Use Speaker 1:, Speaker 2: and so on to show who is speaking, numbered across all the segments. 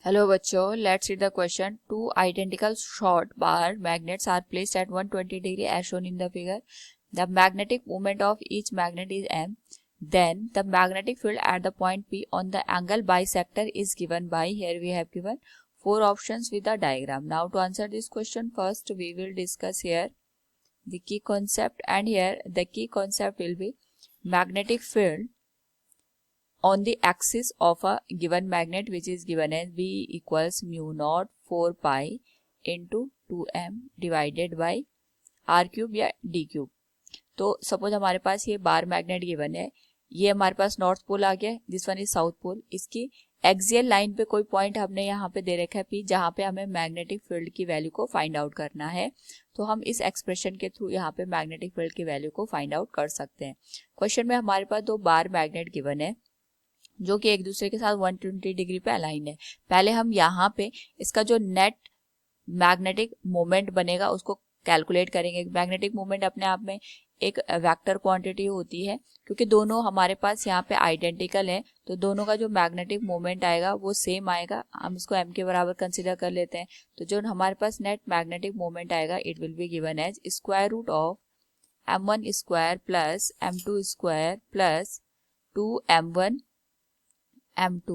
Speaker 1: Hello बच्चों, let's read the question. Two identical short bar magnets are placed at 120 degree as shown in the figure. The magnetic moment of each magnet is m. Then the magnetic field at the point P on the angle bisector is given by, here we have given 4 options with the diagram. Now to answer this question, first we will discuss here the key concept, and here the key concept will be magnetic field on the axis of a given magnet, which is given as V equals mu naught 4 pi into 2m divided by r cube या d cube. तो suppose हमारे पास ये bar magnet given है, ये हमारे पास north pole आ गया, this one is south pole. इसकी एक्सियल लाइन पे कोई पॉइंट हमने यहाँ पे दे रखा है P, जहाँ पे हमें मैग्नेटिक फील्ड की वैल्यू को फाइंड आउट करना है. तो हम इस एक्सप्रेशन के थ्रू यहाँ पे मैग्नेटिक फील्ड की वैल्यू को फाइंड आउट कर सकते हैं. क्वेश्चन में हमारे पास दो बार मैग्नेट गिवन है जो कि एक दूसरे के साथ 120 डिग्री पे अलाइन है. पहले हम यहाँ पे इसका जो नेट मैग्नेटिक मोमेंट बनेगा उसको कैलकुलेट करेंगे. मैग्नेटिक मोमेंट अपने आप में एक वेक्टर क्वांटिटी होती है, क्योंकि दोनों हमारे पास यहाँ पे आइडेंटिकल है, तो दोनों का जो मैग्नेटिक मोमेंट आएगा वो सेम आएगा. हम इसको m के बराबर कंसीडर कर लेते हैं. तो जो हमारे पास नेट मैग्नेटिक मोमेंट आएगा, it will be given as square root of m1 square plus m2 square plus 2m1 m2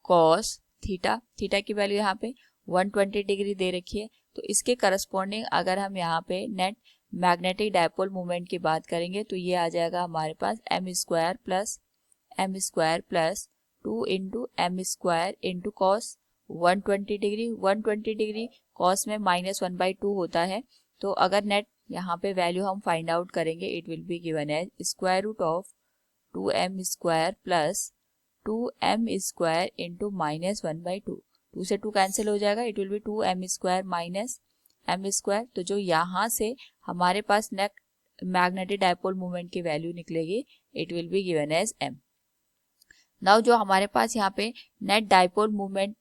Speaker 1: cos theta. Theta की वैल्यू यहाँ पे 120 डिग्री दे रखी है. तो इसके करस्पॉन्डिंग अगर हम यहाँ पे नेट मैग्नेटिक डायपोल मोमेंट की बात करेंगे तो ये आ जाएगा हमारे पास m square plus 2 into m square into cos 120 degree. 120 degree cos में -1/2 होता है. तो अगर नेट यहाँ पे वैल्यू हम फाइंड आउट करेंगे, it will be given as square root of 2m square plus 2m square into -1/2. 2 से 2 कैंसिल हो जाएगा, it will be 2m square minus m square. तो जो यहाँ से हमारे पास नेट मैग्नेटिक डायपोल मोमेंट की वैल्यू निकलेगी, it will be given as m. Now जो हमारे पास यहाँ पे नेट डायपोल मोमेंट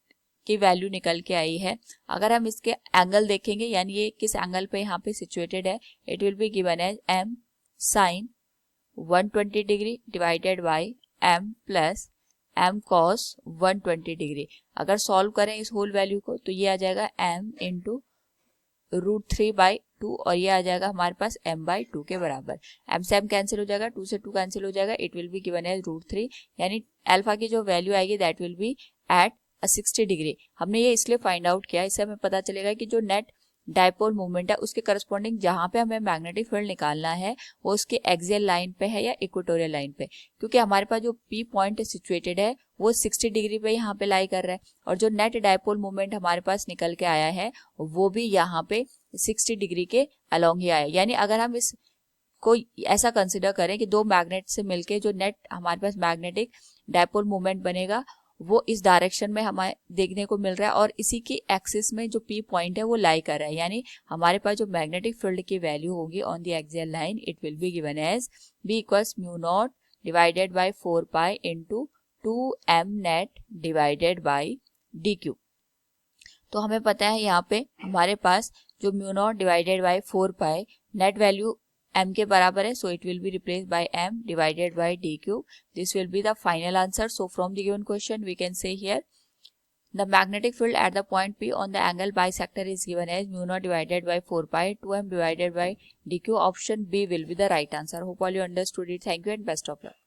Speaker 1: की वैल्यू निकल के आई है, अगर हम इसके एंगल देखेंगे, यानी ये किस एंगल पे यहाँ पे सिचुएटेड है, it will be given as m sine 120 degree divided by m plus m cos 120 degree. अगर सॉल्व करें इस होल वैल्यू को तो ये आ जाएगा m इंटू √3/2 और ये आ जाएगा हमारे पास m/2 के बराबर. m से m कैंसिल हो जाएगा, 2 से 2 कैंसिल हो जाएगा, it will be given as √3. यानी अल्फा की जो वैल्यू आएगी that will be at 60 degree. हमने ये इसलिए फाइंड आउट किया, इससे हमें पता चलेगा कि जो नेट डायपोल मोमेंट है उसके करस्पॉन्डिंग जहां पे हमें मैग्नेटिक फील्ड निकालना है वो उसके एक्सियल लाइन पे है या इक्वेटोरियल लाइन पे. क्योंकि हमारे पास जो पी पॉइंट सिचुएटेड है वो 60 डिग्री पे यहाँ पे लाई कर रहा है, और जो नेट डायपोल मोमेंट हमारे पास निकल के आया है वो भी यहाँ पे 60 डिग्री के अलोंग ही आया. यानी अगर हम इस को ऐसा कंसिडर करें कि दो मैग्नेट से मिलके जो नेट हमारे पास मैग्नेटिक डायपोल मोमेंट बनेगा वो इस डायरेक्शन में हमें देखने को मिल रहा है, और इसी की एक्सिस में जो पी पॉइंट है वो लाई कर रहा है. यानी हमारे पास जो मैग्नेटिक फील्ड की वैल्यू होगी on the axial line, it will be given as b equals mu naught divided by 4 pi into 2m net divided by d cube. तो हमें पता है यहाँ पे हमारे पास जो mu naught divided by 4 pi net value m के बराबर है, so it will be replaced by m divided by d cube. This will be the final answer. So from the given question we can say here the magnetic field at the point P on the angle bisector is given as mu naught divided by 4 pi 2m divided by d cube. Option B will be the right answer. Hope all you understood it. Thank you and best of luck.